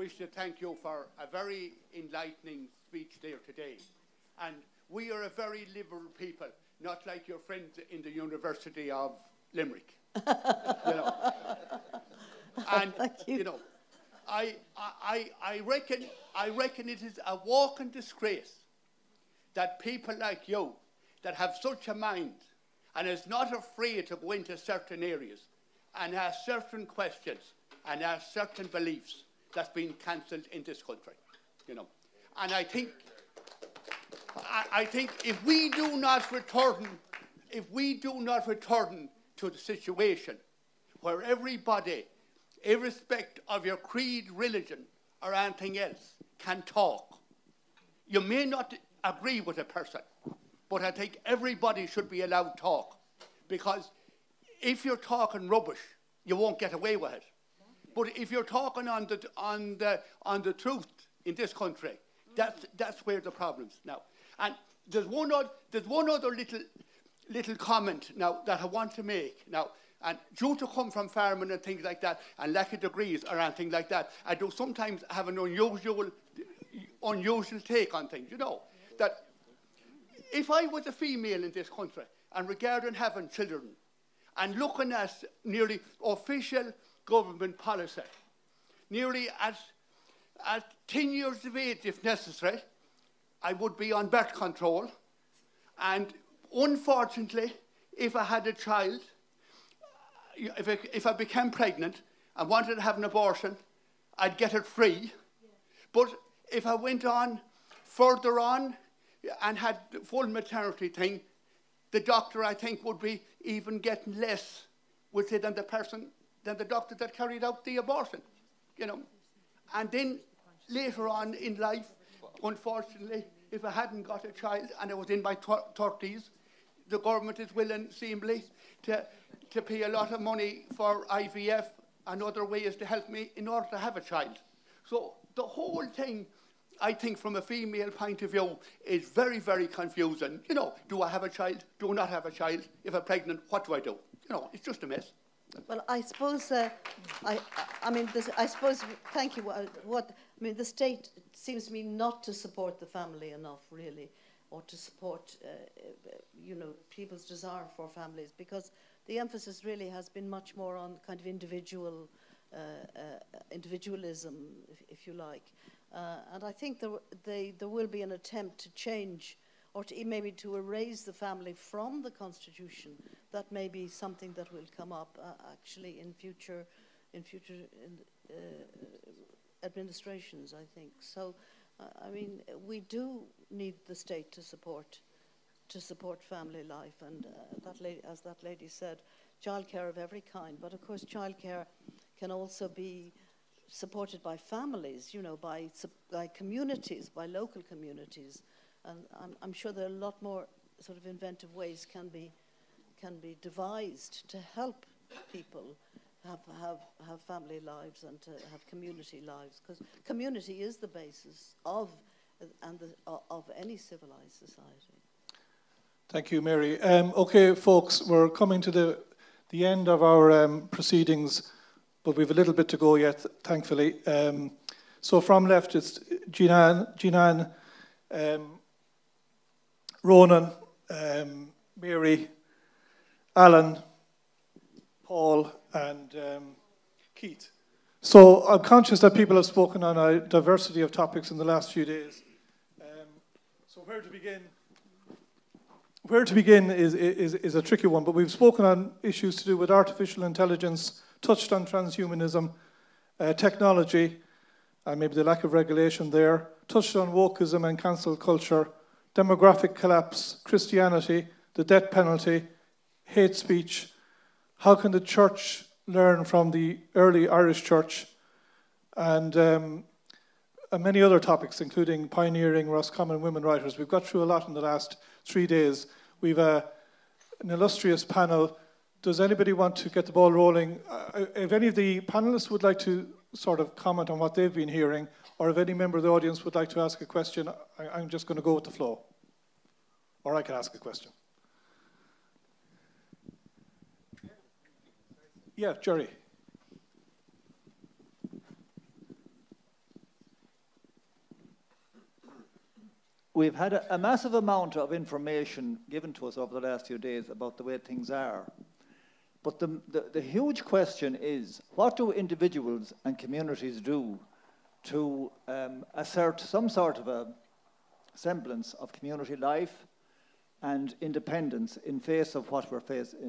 wish to thank you for a very enlightening speech there today. And we are a very liberal people, not like your friends in the University of Limerick. You know. And you know, I reckon it is a walking disgrace that people like you, that have such a mind and is not afraid to go into certain areas and ask certain questions and ask certain beliefs, that's been cancelled in this country. You know, and I think if we do not return to the situation where everybody, irrespective of your creed, religion, or anything else, can talk. You may not agree with a person, but I think everybody should be allowed to talk, because if you're talking rubbish, you won't get away with it. But if you're talking on the truth in this country, that's where the problem's now. And there's one other little comment now that I want to make now. And due to come from farming and things like that, and lack of degrees or anything like that, I do sometimes have an unusual take on things. You know, that if I was a female in this country and regarding having children and looking at nearly official government policy, nearly at 10 years of age if necessary, I would be on birth control. And unfortunately, if I had a child, if I became pregnant and wanted to have an abortion, I'd get it free. But if I went on further on and had the full maternity thing, the doctor, I think, would be even getting less, would say, than the doctor that carried out the abortion. You know, and then later on in life, unfortunately, if I hadn't got a child and I was in my 30s, the government is willing, seemingly, to pay a lot of money for IVF and other ways to help me in order to have a child. So the whole thing, I think, from a female point of view, is very, very confusing. You know, do I have a child? Do I not have a child? If I'm pregnant, what do I do? You know, it's just a mess. Well, I suppose, I suppose, thank you. The state seems to me not to support the family enough, really, or to support, people's desire for families, because the emphasis really has been much more on kind of individualism, if you like. And I think there will be an attempt to change, or maybe to erase the family from the Constitution. That may be something that will come up actually in future administrations, I think. So, we do need the state to support family life, and as that lady said, childcare of every kind. But of course, childcare can also be supported by families, by communities, by local communities, and I'm sure there are a lot more sort of inventive ways can be devised to help people have family lives and to have community lives, because community is the basis of any civilized society. Thank you, Mary. Okay, folks, we're coming to the end of our proceedings, but we have a little bit to go yet, thankfully. So from left, it's Jeananne, Ronan, Mary, Alan, Paul, and Keith. So I'm conscious that people have spoken on a diversity of topics in the last few days. So where to begin? Where to begin is a tricky one, but we've spoken on issues to do with artificial intelligence, touched on transhumanism, technology, and maybe the lack of regulation there, touched on wokeism and cancel culture, demographic collapse, Christianity, the death penalty, hate speech. How can the church learn from the early Irish church? And many other topics, including pioneering Roscommon women writers. We've got through a lot in the last 3 days. We've an illustrious panel. Does anybody want to get the ball rolling? If any of the panelists would like to sort of comment on what they've been hearing, or if any member of the audience would like to ask a question, I'm just going to go with the flow. Or I can ask a question. Yeah, Jerry. we've had a massive amount of information given to us over the last few days about the way things are. But the huge question is, what do individuals and communities do to assert some sort of a semblance of community life and independence in face of what we're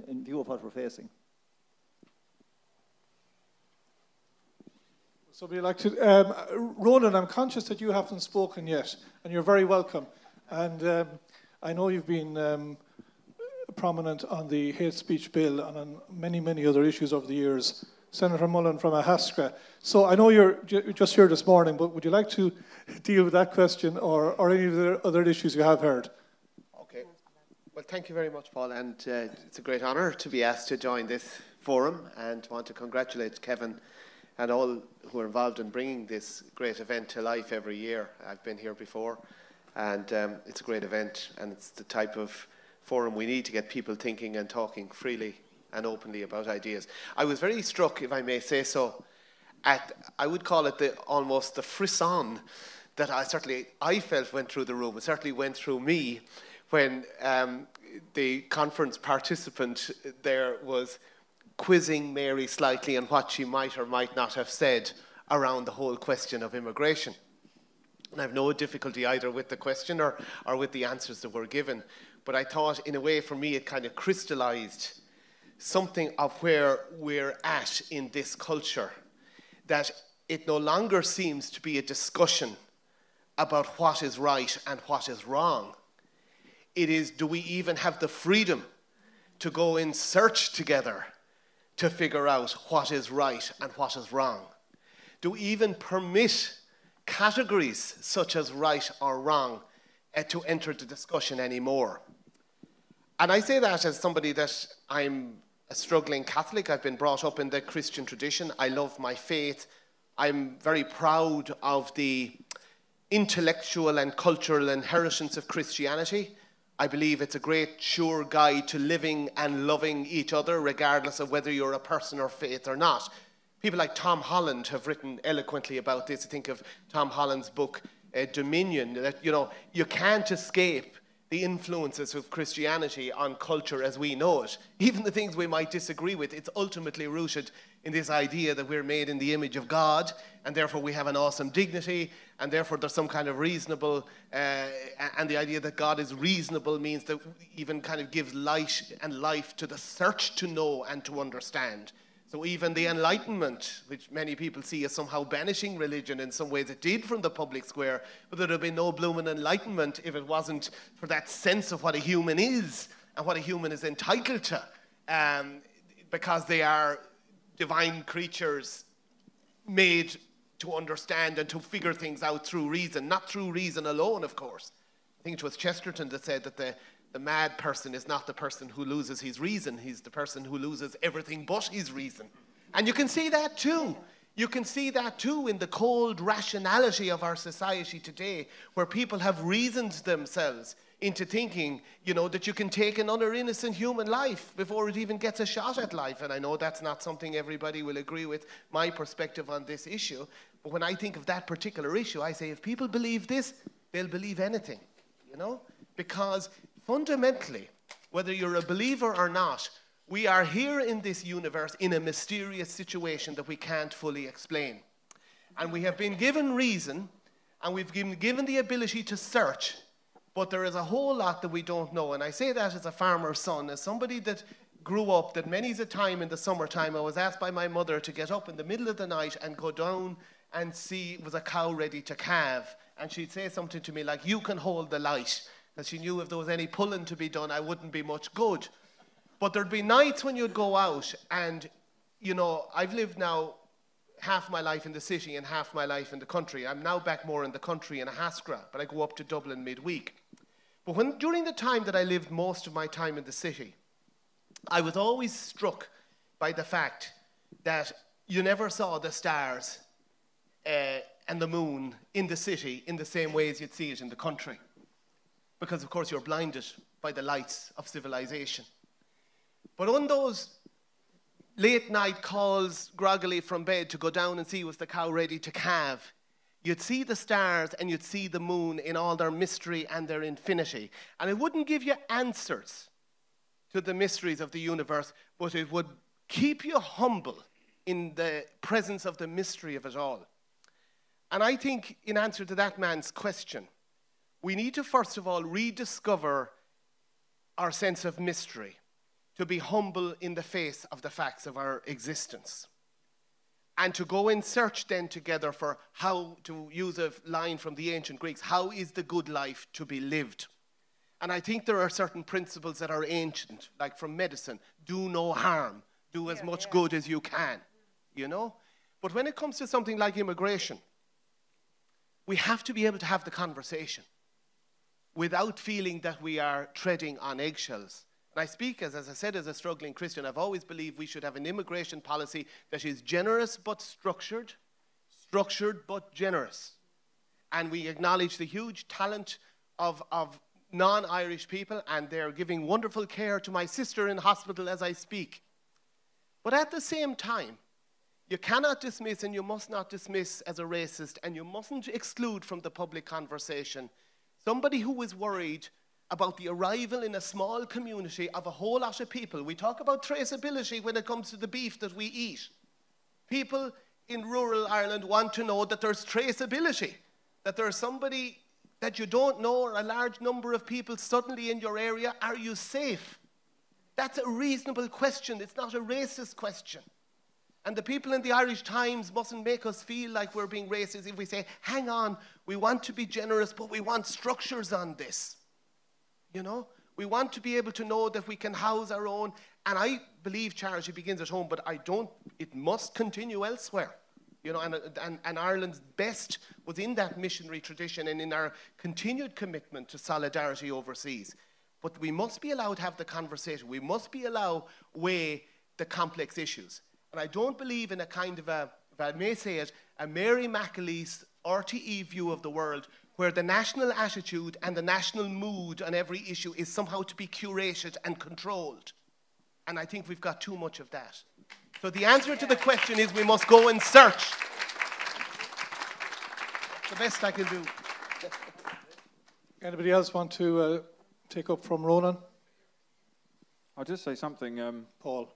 in view of what we're facing? So we'd like to, Ronan, I'm conscious that you haven't spoken yet, and you're very welcome. And I know you've been prominent on the hate speech bill and on many, many other issues over the years. Senator Mullen from Ahaskra. So I know you're just here this morning, but would you like to deal with that question or any of the other issues you have heard? Okay. Well, thank you very much, Paul, and it's a great honour to be asked to join this forum, and want to congratulate Kevin and all who are involved in bringing this great event to life every year. I've been here before, and it's a great event, and it's the type of forum we need to get people thinking and talking freely and openly about ideas. I was very struck, if I may say so, I would call it almost the frisson that I felt went through the room. It certainly went through me when the conference participant there was quizzing Mary slightly on what she might or might not have said around the whole question of immigration. And I have no difficulty either with the question or with the answers that were given. But I thought, in a way, for me, it kind of crystallized something of where we're at in this culture, that it no longer seems to be a discussion about what is right and what is wrong. It is, do we even have the freedom to go in search together to figure out what is right and what is wrong? Do we even permit categories such as right or wrong to enter the discussion anymore? And I say that as somebody that I'm a struggling Catholic. I've been brought up in the Christian tradition. I love my faith. I'm very proud of the intellectual and cultural inheritance of Christianity. I believe it's a great, sure guide to living and loving each other, regardless of whether you're a person of faith or not. People like Tom Holland have written eloquently about this. I think of Tom Holland's book, Dominion, that, you can't escape the influences of Christianity on culture as we know it. Even the things we might disagree with, it's ultimately rooted in this idea that we're made in the image of God, and therefore we have an awesome dignity, and therefore there's some kind of reasonable, and the idea that God is reasonable means that even kind of gives light and life to the search to know and to understand. So even the Enlightenment, which many people see as somehow banishing religion, in some ways it did from the public square, but there would have been no blooming Enlightenment if it wasn't for that sense of what a human is and what a human is entitled to, because they are divine creatures made to understand and to figure things out through reason, not through reason alone, of course. I think it was Chesterton that said that the mad person is not the person who loses his reason, he's the person who loses everything but his reason. And you can see that too. You can see that too in the cold rationality of our society today, where people have reasoned themselves into thinking, that you can take another innocent human life before it even gets a shot at life. And I know that's not something everybody will agree with my perspective on this issue. But when I think of that particular issue, I say, if people believe this, they'll believe anything, because fundamentally, whether you're a believer or not, we are here in this universe in a mysterious situation that we can't fully explain. And we have been given reason, and we've been given the ability to search, but there is a whole lot that we don't know. And I say that as a farmer's son, as somebody that grew up, that many's a time in the summertime, I was asked by my mother to get up in the middle of the night and go down and see, was a cow ready to calve? And she'd say something to me like, you can hold the light. Because she knew if there was any pulling to be done, I wouldn't be much good. But there'd be nights when you'd go out and, I've lived now half my life in the city and half my life in the country. I'm now back more in the country in Ahaskra, but I go up to Dublin midweek. But during the time that I lived most of my time in the city, I was always struck by the fact that you never saw the stars and the moon in the city in the same way as you'd see it in the country. Because, of course, you're blinded by the lights of civilization. But on those late night calls, groggily from bed, to go down and see was the cow ready to calve, you'd see the stars and you'd see the moon in all their mystery and their infinity. And it wouldn't give you answers to the mysteries of the universe, but it would keep you humble in the presence of the mystery of it all. And I think in answer to that man's question, we need to first of all rediscover our sense of mystery, to be humble in the face of the facts of our existence. And to go in search then together for how, to use a line from the ancient Greeks, how is the good life to be lived? And I think there are certain principles that are ancient, like from medicine, do no harm, do as much good as you can, you know? But when it comes to something like immigration, we have to be able to have the conversation without feeling that we are treading on eggshells. And I speak, as I said, as a struggling Christian. I've always believed we should have an immigration policy that is generous but structured, structured but generous. And we acknowledge the huge talent of non-Irish people, and they're giving wonderful care to my sister in hospital as I speak. But at the same time, you cannot dismiss and you must not dismiss as a racist, and you mustn't exclude from the public conversation somebody who is worried about the arrival in a small community of a whole lot of people. We talk about traceability when it comes to the beef that we eat. People in rural Ireland want to know that there's traceability, that there's somebody that you don't know, or a large number of people suddenly in your area. Are you safe? That's a reasonable question. It's not a racist question. And the people in the Irish Times mustn't make us feel like we're being racist if we say, hang on, we want to be generous, but we want structures on this. You know? We want to be able to know that we can house our own. And I believe charity begins at home, but it must continue elsewhere. You know, and Ireland's best was in that missionary tradition and in our continued commitment to solidarity overseas. But we must be allowed to have the conversation. We must be allowed to weigh the complex issues. And I don't believe in a kind of a, if I may say it, a Mary McAleese RTE view of the world where the national attitude and the national mood on every issue is somehow to be curated and controlled. And I think we've got too much of that. So the answer to the question is we must go and search. The best I can do. Anybody else want to take up from Ronan? I'll just say something. Paul.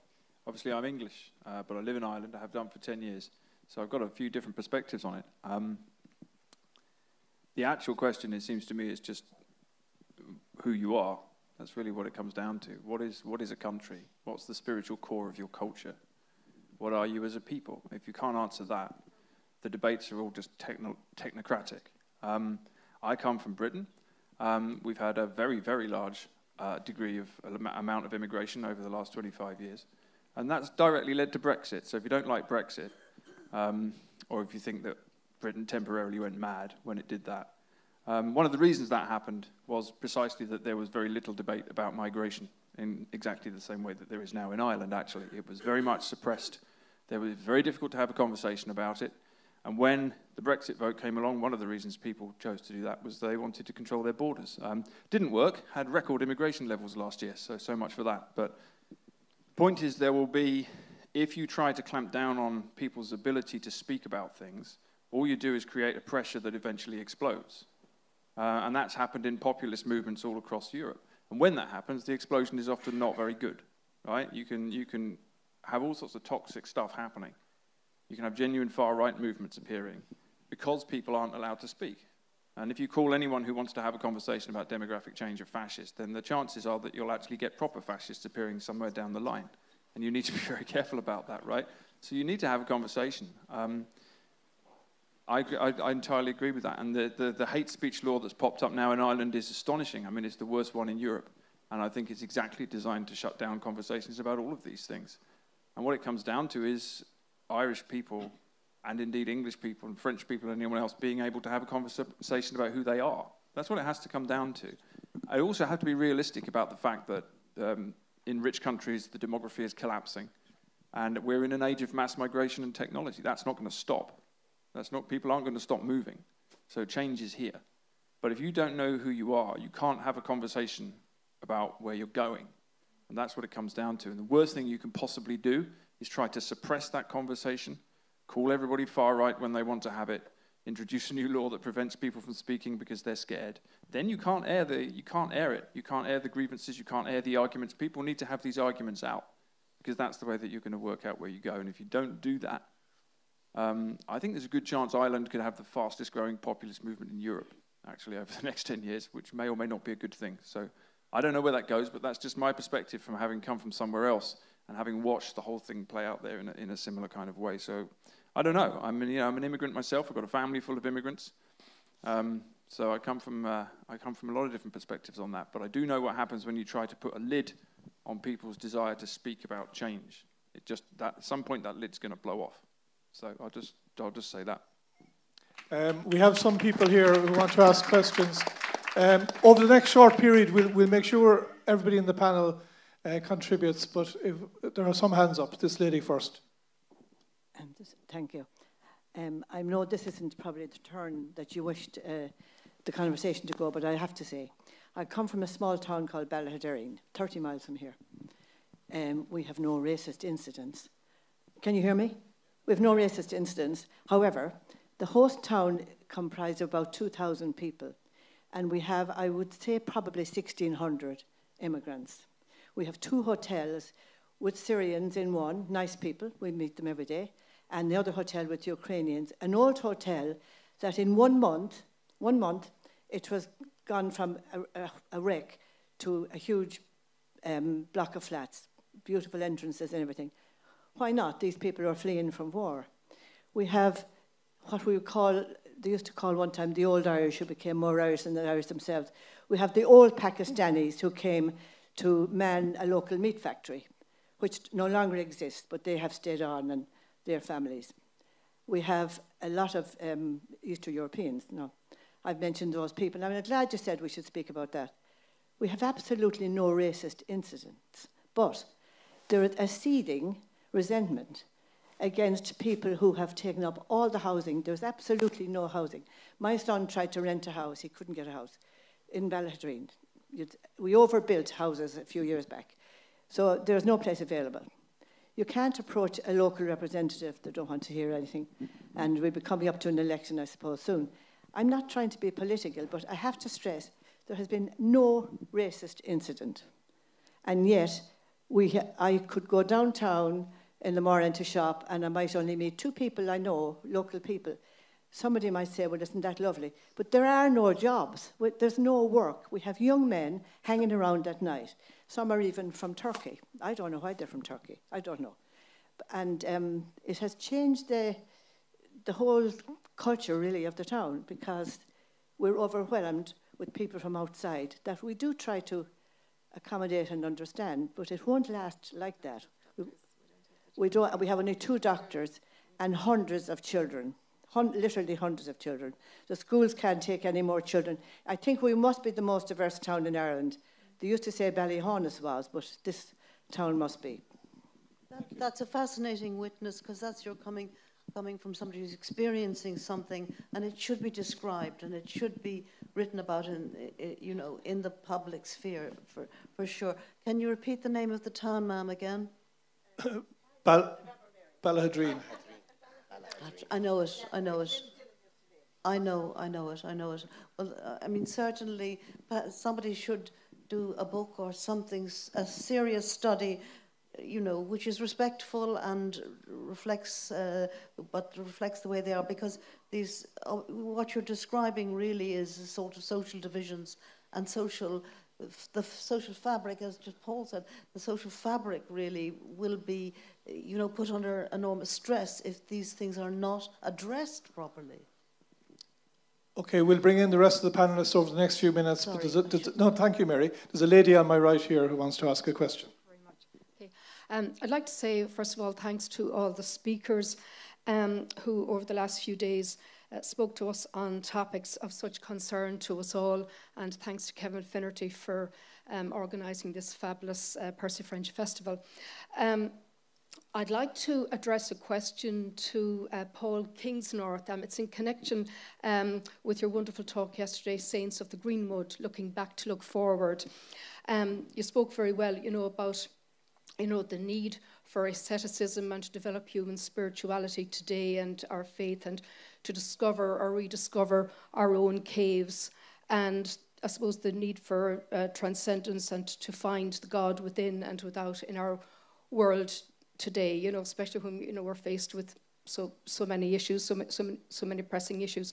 Obviously, I'm English, but I live in Ireland. I have done for 10 years. So I've got a few different perspectives on it. The actual question, it seems to me, is just who you are. That's really what it comes down to. What is a country? What's the spiritual core of your culture? What are you as a people? If you can't answer that, the debates are all just technocratic. I come from Britain. We've had a very, very large degree of amount of immigration over the last 25 years. And that's directly led to Brexit. So if you don't like Brexit, or if you think that Britain temporarily went mad when it did that, one of the reasons that happened was precisely that there was very little debate about migration in exactly the same way that there is now in Ireland, actually. It was very much suppressed. It was very difficult to have a conversation about it. And when the Brexit vote came along, one of the reasons people chose to do that was they wanted to control their borders. Didn't work, had record immigration levels last year, so much for that. But the point is there will be, if you try to clamp down on people's ability to speak about things, all you do is create a pressure that eventually explodes. And that's happened in populist movements all across Europe. And when that happens, the explosion is often not very good, right? You can have all sorts of toxic stuff happening. You can have genuine far-right movements appearing because people aren't allowed to speak. And if you call anyone who wants to have a conversation about demographic change a fascist, then the chances are that you'll actually get proper fascists appearing somewhere down the line. And you need to be very careful about that, right? So you need to have a conversation. I entirely agree with that. And the hate speech law that's popped up now in Ireland is astonishing. I mean, it's the worst one in Europe. And I think it's exactly designed to shut down conversations about all of these things. And what it comes down to is Irish people, and indeed English people and French people and anyone else being able to have a conversation about who they are. That's what it has to come down to. I also have to be realistic about the fact that in rich countries, the demography is collapsing. And we're in an age of mass migration and technology. That's not going to stop. People aren't going to stop moving. So change is here. But if you don't know who you are, you can't have a conversation about where you're going. And that's what it comes down to. And the worst thing you can possibly do is try to suppress that conversation, call everybody far right when they want to have it, introduce a new law that prevents people from speaking because they're scared, then you can't air it. You can't air the grievances. You can't air the arguments. People need to have these arguments out because that's the way that you're going to work out where you go. And if you don't do that, I think there's a good chance Ireland could have the fastest growing populist movement in Europe, actually, over the next 10 years, which may or may not be a good thing. So I don't know where that goes, but that's just my perspective from having come from somewhere else and having watched the whole thing play out there in a similar kind of way. So I don't know. I'm an immigrant myself. I've got a family full of immigrants. So I come from a lot of different perspectives on that. But I do know what happens when you try to put a lid on people's desire to speak about change. At some point that lid's going to blow off. So I'll just say that. We have some people here who want to ask questions. Over the next short period, we'll make sure everybody in the panel contributes. But if there are some hands up, this lady first. Thank you. I know this isn't probably the turn that you wished the conversation to go, but I have to say, I come from a small town called Ballahaddereen, 30 miles from here. We have no racist incidents. Can you hear me? We have no racist incidents. However, the host town comprised of about 2,000 people, and we have, I would say, probably 1,600 immigrants. We have 2 hotels with Syrians in one, nice people, we meet them every day, and the other hotel with Ukrainians, an old hotel that in 1 month, it was gone from a wreck to a huge block of flats, beautiful entrances and everything. Why not? These people are fleeing from war. We have what we call, they used to call one time the old Irish, who became more Irish than the Irish themselves. We have the old Pakistanis who came to man a local meat factory, which no longer exists, but they have stayed on and their families. We have a lot of Eastern Europeans. No, I've mentioned those people. I'm glad you said we should speak about that. We have absolutely no racist incidents, but there is a seething resentment against people who have taken up all the housing. There's absolutely no housing. My son tried to rent a house. He couldn't get a house in Ballahaddereen. We overbuilt houses a few years back. So there's no place available. You can't approach a local representative. They don't want to hear anything. And we'll be coming up to an election, I suppose, soon. I'm not trying to be political, but I have to stress there has been no racist incident. And yet, I could go downtown in the morning to shop and I might only meet 2 people I know, local people. Somebody might say, well, isn't that lovely? But there are no jobs. There's no work. We have young men hanging around at night. Some are even from Turkey. I don't know why they're from Turkey. I don't know. And it has changed the whole culture, really, of the town, because we're overwhelmed with people from outside that we do try to accommodate and understand, but it won't last like that. We have only 2 doctors and hundreds of children, literally hundreds of children. The schools can't take any more children. I think we must be the most diverse town in Ireland. They used to say Ballyhonus was, but this town must be. That's a fascinating witness, because that's your coming from somebody who's experiencing something, and it should be described and it should be written about in the public sphere for sure. Can you repeat the name of the town, ma'am, again? Ballahaddereen. I know it. Well, I mean, certainly somebody should do a book or something, a serious study, which is respectful and reflects the way they are, because these what you're describing really is a sort of social divisions and the social fabric, as just Paul said, the social fabric really will be, put under enormous stress if these things are not addressed properly. Okay, we'll bring in the rest of the panelists over the next few minutes. No, thank you, Mary. There's a lady on my right here who wants to ask a question. Very much. Okay. I'd like to say, first of all, thanks to all the speakers who, over the last few days, spoke to us on topics of such concern to us all, and thanks to Kevin Finnerty for organising this fabulous Percy French Festival. I'd like to address a question to Paul Kingsnorth. It's in connection with your wonderful talk yesterday, Saints of the Greenwood, looking back to look forward. You spoke very well, about the need for asceticism and to develop human spirituality today and our faith, and to discover or rediscover our own caves, and I suppose the need for transcendence and to find the God within and without in our world today, you know, especially when, you know, we're faced with so many issues, so many pressing issues.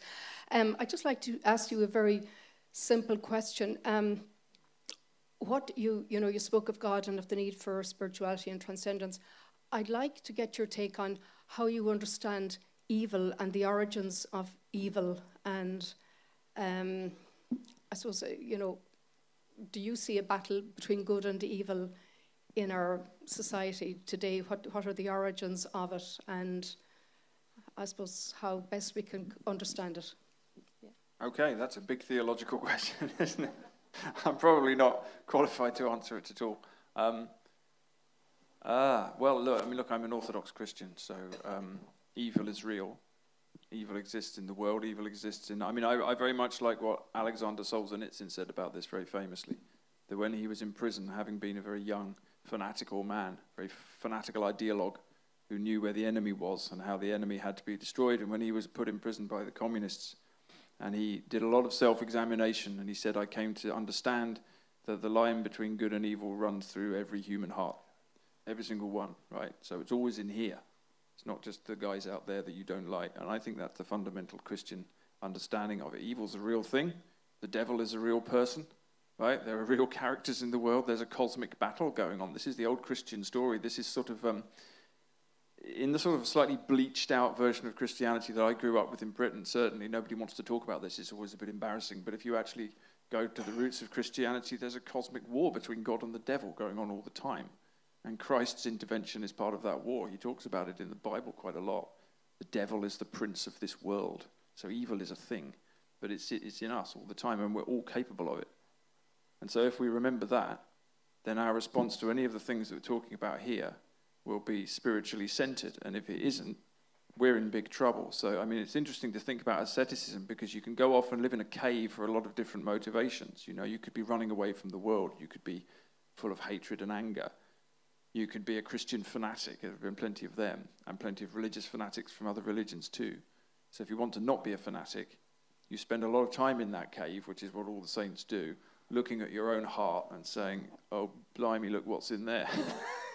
I'd just like to ask you a very simple question. What you spoke of God and of the need for spirituality and transcendence. I'd like to get your take on how you understand evil and the origins of evil, and I suppose, you know, do you see a battle between good and evil in our society today? What are the origins of it, and I suppose how best we can understand it? Yeah. Okay, that's a big theological question, isn't it? I'm probably not qualified to answer it at all. Well, look, I'm an Orthodox Christian, so evil is real. Evil exists in the world, evil exists in... I very much like what Alexander Solzhenitsyn said about this very famously, that when he was in prison, having been a very young, fanatical man, very fanatical ideologue, who knew where the enemy was and how the enemy had to be destroyed, and when he was put in prison by the communists, and he did a lot of self-examination, and he said, I came to understand that the line between good and evil runs through every human heart. Every single one, right? So it's always in here. It's not just the guys out there that you don't like. And I think that's the fundamental Christian understanding of it. Evil's a real thing. The devil is a real person, right? There are real characters in the world. There's a cosmic battle going on. This is the old Christian story. This is sort of... in the sort of slightly bleached out version of Christianity that I grew up with in Britain, certainly nobody wants to talk about this. It's always a bit embarrassing. But if you actually go to the roots of Christianity, there's a cosmic war between God and the devil going on all the time. And Christ's intervention is part of that war. He talks about it in the Bible quite a lot. The devil is the prince of this world. So evil is a thing, but it's in us all the time, and we're all capable of it. And so if we remember that, then our response to any of the things that we're talking about here will be spiritually centered. And if it isn't, we're in big trouble. So, it's interesting to think about asceticism, because you can go off and live in a cave for a lot of different motivations. You know, you could be running away from the world. You could be full of hatred and anger. You could be a Christian fanatic. There have been plenty of them, and plenty of religious fanatics from other religions too. So if you want to not be a fanatic, you spend a lot of time in that cave, which is what all the saints do, looking at your own heart and saying, oh, blimey, look what's in there.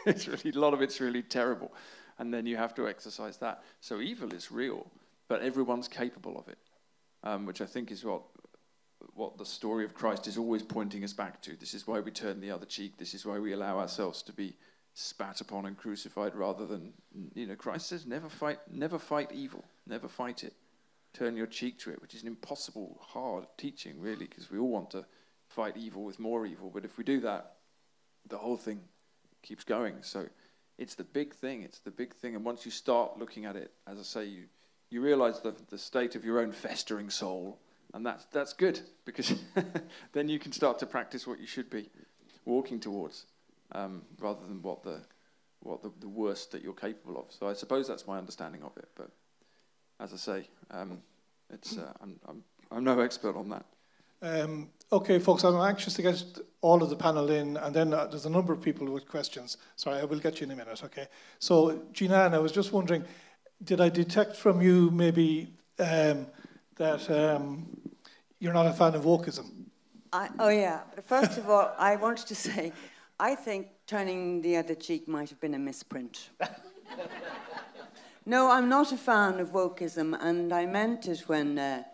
A lot of it's really terrible. And then you have to exercise that. So evil is real, but everyone's capable of it, which I think is what the story of Christ is always pointing us back to. This is why we turn the other cheek. This is why we allow ourselves to be spat upon and crucified, rather than, Christ says, never fight evil, never fight it. Turn your cheek to it, which is an impossible, hard teaching, really, because we all want to fight evil with more evil. But if we do that, the whole thing keeps going. So it's the big thing. And once you start looking at it, as I say, you realize the state of your own festering soul, and that's good, because then you can start to practice what you should be walking towards. Rather than what the worst that you're capable of. So I suppose that's my understanding of it. But as I say, I'm no expert on that. Okay, folks, I'm anxious to get all of the panel in, and then there's a number of people with questions. Sorry, I will get you in a minute, okay? So, Jeananne, I was just wondering, did I detect from you maybe that you're not a fan of wokeism? First of all, I wanted to say, I think turning the other cheek might have been a misprint. No, I'm not a fan of wokeism, and I meant it when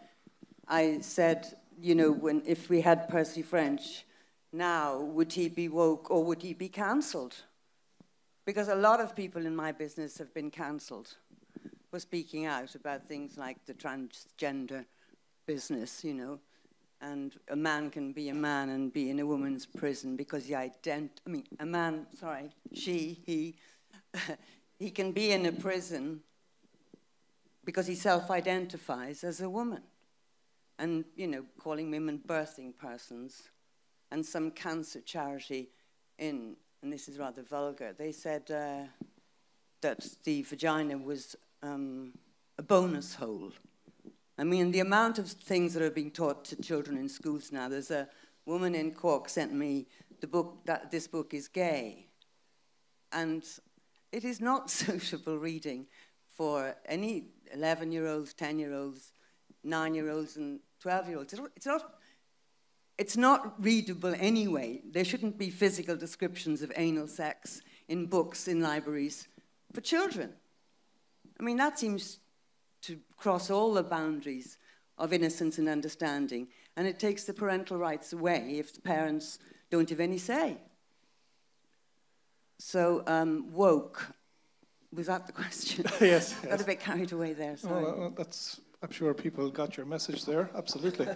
I said, if we had Percy French now, would he be woke or would he be cancelled? Because a lot of people in my business have been cancelled for speaking out about things like the transgender business, and a man can be a man and be in a woman's prison because he can be in a prison because he self-identifies as a woman. And, calling women birthing persons. And some cancer charity and this is rather vulgar, they said that the vagina was a bonus hole. The amount of things that are being taught to children in schools now. There's a woman in Cork sent me the book, that this book is gay. And it is not suitable reading for any 11-year-olds, 10-year-olds, 9-year-olds, and 12-year-olds. It's not readable anyway. There shouldn't be physical descriptions of anal sex in books in libraries for children. I mean, that seems to cross all the boundaries of innocence and understanding, and it takes the parental rights away if the parents don't have any say. So, woke, was that the question? Yes. Got a bit carried away there, sorry. Well, that's, I'm sure people got your message there, absolutely.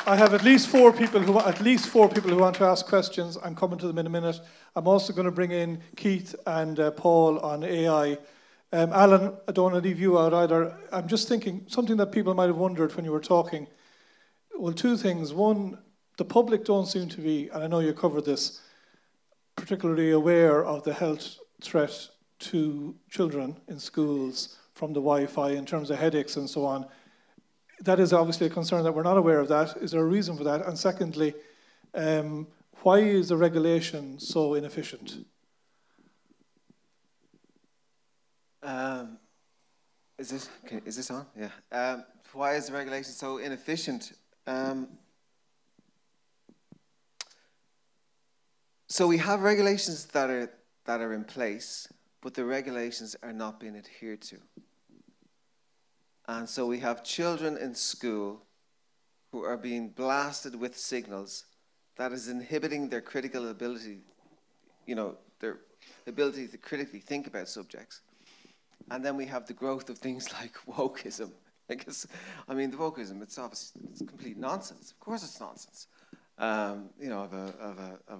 I have at least four people who want to ask questions. I'm coming to them in a minute. I'm also going to bring in Keith and Paul on AI. Alan, I don't want to leave you out either. I'm just thinking something that people might have wondered when you were talking. Well, two things. One, the public don't seem to be, and I know you covered this, particularly aware of the health threat to children in schools from the Wi-Fi in terms of headaches and so on. That is obviously a concern that we're not aware of that. Is there a reason for that? And secondly, why is the regulation so inefficient? Is this on? Yeah. Why is the regulation so inefficient? So we have regulations that are in place, but the regulations are not being adhered to. And so we have children in school who are being blasted with signals that is inhibiting their critical ability, their ability to critically think about subjects. And then we have the growth of things like wokeism. The wokeism, it's complete nonsense. Of course it's nonsense. Of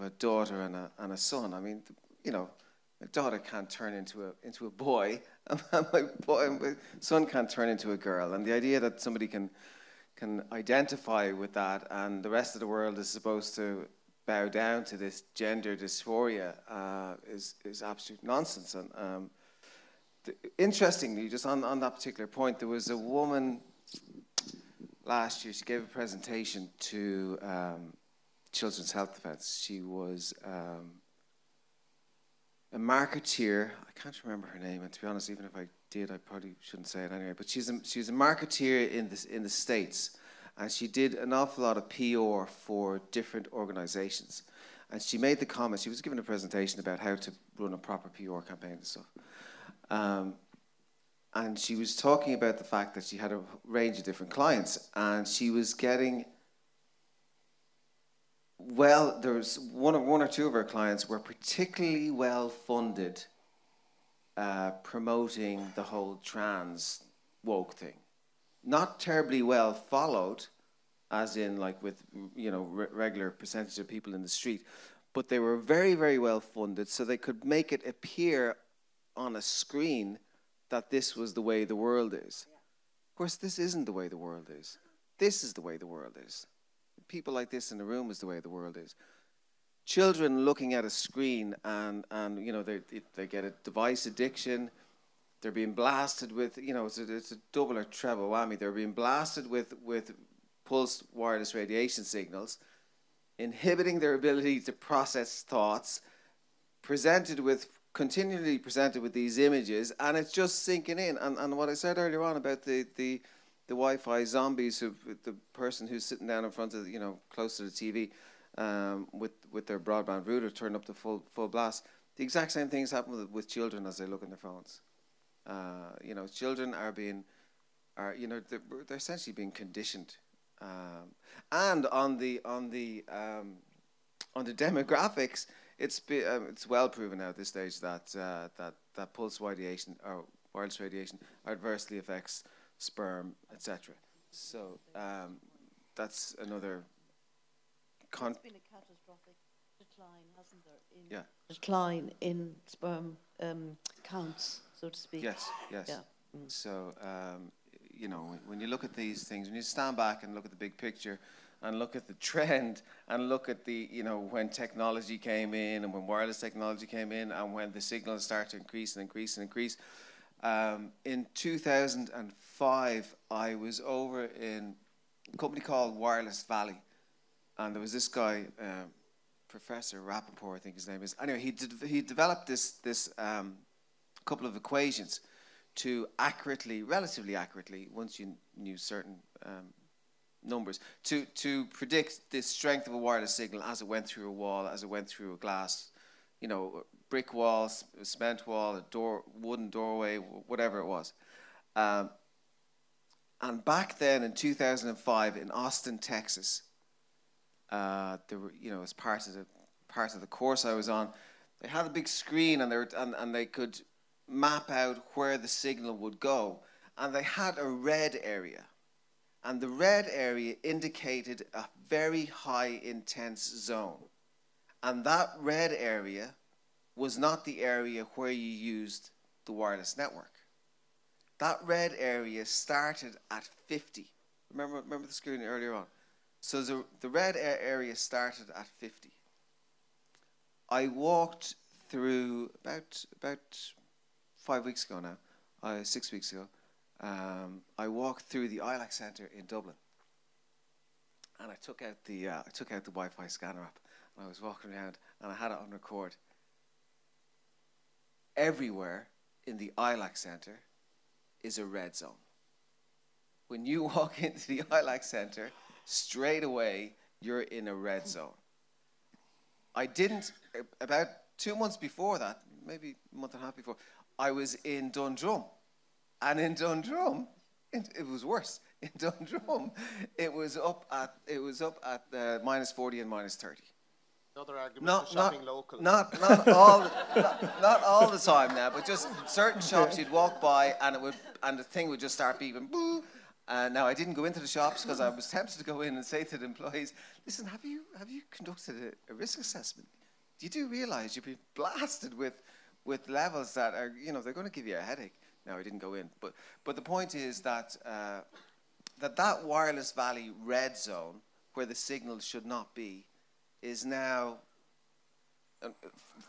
a daughter and a son. I mean, my daughter can't turn into a boy, and my son can't turn into a girl. And the idea that somebody can identify with that, and the rest of the world is supposed to bow down to this gender dysphoria is absolute nonsense. And interestingly, just on that particular point, there was a woman last year. She gave a presentation to Children's Health Defence. She was a marketeer. I can't remember her name, and to be honest, even if I did, I probably shouldn't say it anyway. But she's a marketeer in the States, and she did an awful lot of PR for different organisations. And she made the comment. She was giving a presentation about how to run a proper PR campaign and stuff. And she was talking about the fact that she had a range of different clients, and she was getting. Well, there's one or two of her clients were particularly well funded promoting the whole trans woke thing. Not terribly well followed, as in like with regular percentage of people in the street, but they were very, very well funded, so they could make it appear on a screen that this was the way the world is. Yeah. Of course, this isn't the way the world is. This is the way the world is. People like this in the room is the way the world is. Children looking at a screen and they get a device addiction. They're being blasted with, it's a double or treble whammy. They're being blasted with pulsed wireless radiation signals, inhibiting their ability to process thoughts, continually presented with these images, and it's just sinking in. And what I said earlier on about the Wi-Fi zombies, the person who's sitting down in front of, close to the TV, with their broadband router turned up to full blast. The exact same things happen with children as they look in their phones. Children they're essentially being conditioned. And on the demographics, it's well proven now at this stage that pulse radiation or wireless radiation adversely affects sperm, etc. So that's another. There's been a catastrophic decline, hasn't there? Decline in sperm counts, so to speak. Yes. Yeah. So when you look at these things, when you stand back and look at the big picture, and look at the trend, and look at the when technology came in, and when wireless technology came in, and when the signals start to increase and increase and increase. In 2005, I was over in a company called Wireless Valley, and there was this guy, Professor Rappaport, I think his name is. Anyway, he developed this couple of equations to relatively accurately, once you knew certain numbers, to predict the strength of a wireless signal as it went through a wall, as it went through a glass, brick wall, cement wall, wooden doorway, whatever it was. And back then in 2005 in Austin, Texas, there were, as part of the course I was on, they had a big screen and they could map out where the signal would go, and they had a red area, and the red area indicated a very high intense zone, and that red area was not the area where you used the wireless network. That red area started at 50. Remember the screen earlier on? So the red area started at 50. I walked through about 5 weeks ago now, 6 weeks ago. I walked through the ILAC Centre in Dublin, and I took out the Wi-Fi scanner app, and I was walking around, and I had it on record. Everywhere in the ILAC Centre is a red zone. When you walk into the ILAC Centre, straight away you're in a red zone. About 2 months before that, maybe a month and a half before, I was in Dundrum. And in Dundrum, it was worse. In Dundrum, it was up at minus 40 and minus 30. Another argument for shopping local. Not all the time now, but just certain shops you'd walk by and the thing would just start beeping. Boo! Now I didn't go into the shops because I was tempted to go in and say to the employees, "Listen, have you conducted a risk assessment? You do realise you've been blasted with levels that are they're going to give you a headache." No, I didn't go in, but the point is that that wireless valley red zone where the signal should not be is now,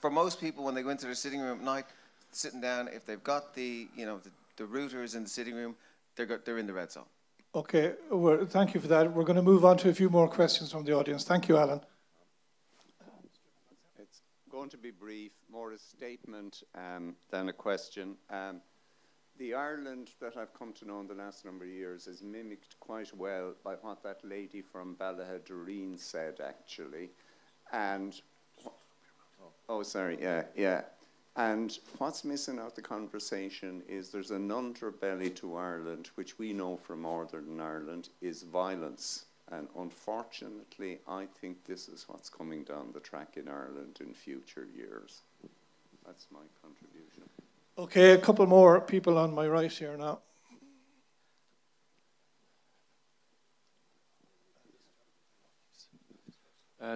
for most people when they go into their sitting room at night, sitting down, if they've got the routers in the sitting room, they're in the red zone. Okay, thank you for that. We're going to move on to a few more questions from the audience. Thank you, Alan. It's going to be brief, more a statement than a question. The Ireland that I've come to know in the last number of years is mimicked quite well by what that lady from Ballahadreen said, actually. And, yeah. And what's missing out the conversation is there's an underbelly to Ireland, which we know from Northern Ireland, is violence. And unfortunately, I think this is what's coming down the track in Ireland in future years. That's my contribution. Okay, a couple more people on my right here now.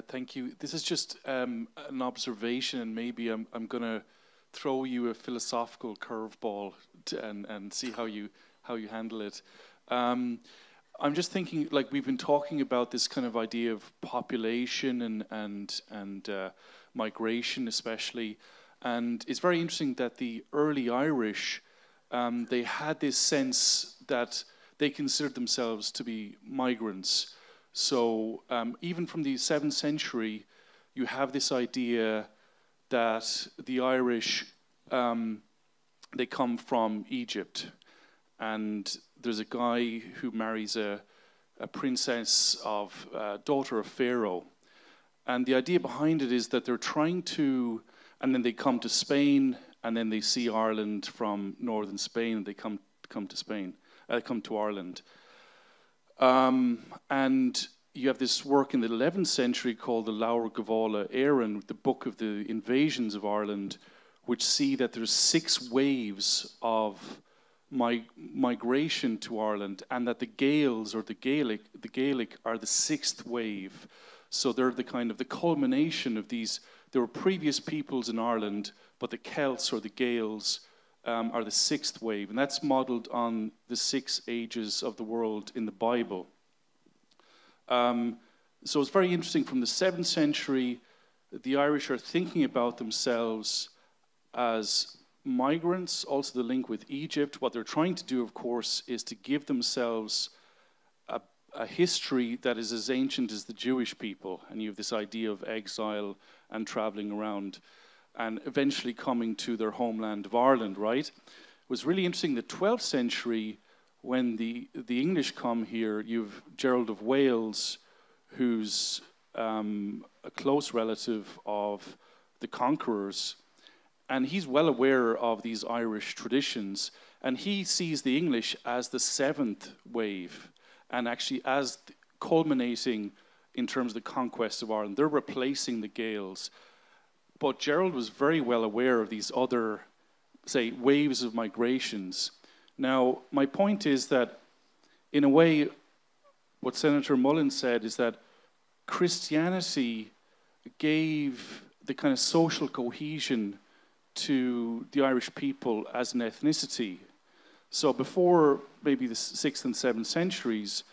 Thank you. This is just an observation, and maybe I'm going to throw you a philosophical curveball and see how you handle it. I'm just thinking, like, we've been talking about this kind of idea of population and migration, especially. And it's very interesting that the early Irish, they had this sense that they considered themselves to be migrants. So even from the 7th century, you have this idea that the Irish, they come from Egypt. And there's a guy who marries a princess daughter of Pharaoh. And the idea behind it is that they're trying to, and then they come to Spain, and then they see Ireland from northern Spain, and they come to Ireland. And you have this work in the 11th century called the Laur Gavala Éireann, the book of the invasions of Ireland, which see that there's 6 waves of migration to Ireland, and that the Gaels or the Gaelic are the 6th wave. So they're the kind of the culmination of these. There were previous peoples in Ireland, but the Celts or the Gaels are the 6th wave, and that's modelled on the 6 ages of the world in the Bible. So it's very interesting. From the 7th century, the Irish are thinking about themselves as migrants, also the link with Egypt. What they're trying to do, of course, is to give themselves a history that is as ancient as the Jewish people, and you have this idea of exile and traveling around. and eventually coming to their homeland of Ireland, right? It was really interesting, the 12th century, when the English come here, you've Gerald of Wales, who's a close relative of the conquerors, and he's well aware of these Irish traditions, and he sees the English as the seventh wave, and actually as culminating in terms of the conquest of Ireland. They're replacing the Gaels. But Gerald was very well aware of these other, say, waves of migrations. Now, my point is that, in a way, what Senator Mullin said is that Christianity gave the kind of social cohesion to the Irish people as an ethnicity. So before maybe the 6th and 7th centuries,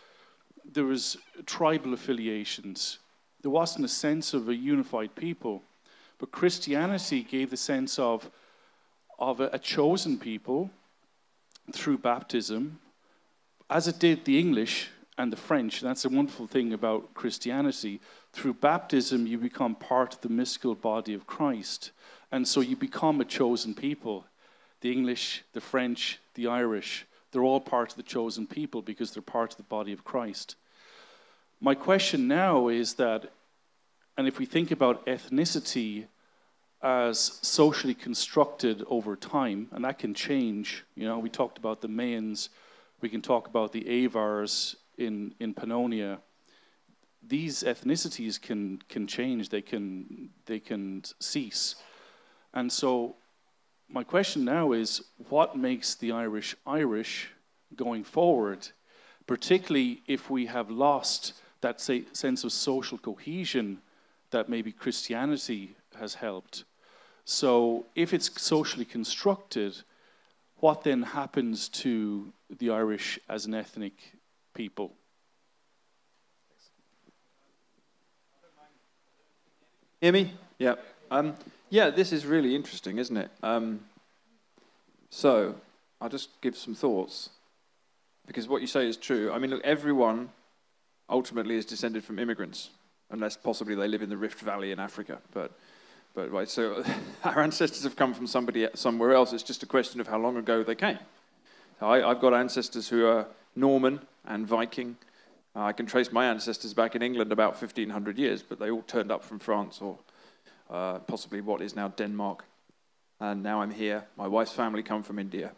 there was tribal affiliations. There wasn't a sense of a unified people. But Christianity gave the sense of a chosen people through baptism, as it did the English and the French. And that's a wonderful thing about Christianity. Through baptism, you become part of the mystical body of Christ. And so you become a chosen people. The English, the French, the Irish, they're all part of the chosen people because they're part of the body of Christ. My question now is that, and if we think about ethnicity as socially constructed over time, and that can change, you know, we talked about the Mayans, we can talk about the Avars in Pannonia. These ethnicities can change, they can cease. And so my question now is, what makes the Irish Irish going forward, particularly if we have lost that sense of social cohesion that maybe Christianity has helped? So if it's socially constructed, what then happens to the Irish as an ethnic people? Hear me? Yeah. Yeah, this is really interesting, isn't it? So I'll just give some thoughts, because what you say is true. I mean, look, everyone ultimately is descended from immigrants, unless possibly they live in the Rift Valley in Africa. But right, so our ancestors have come from somewhere else. It's just a question of how long ago they came. So I've got ancestors who are Norman and Viking. I can trace my ancestors back in England about 1,500 years, but they all turned up from France or possibly what is now Denmark. And now I'm here. My wife's family come from India.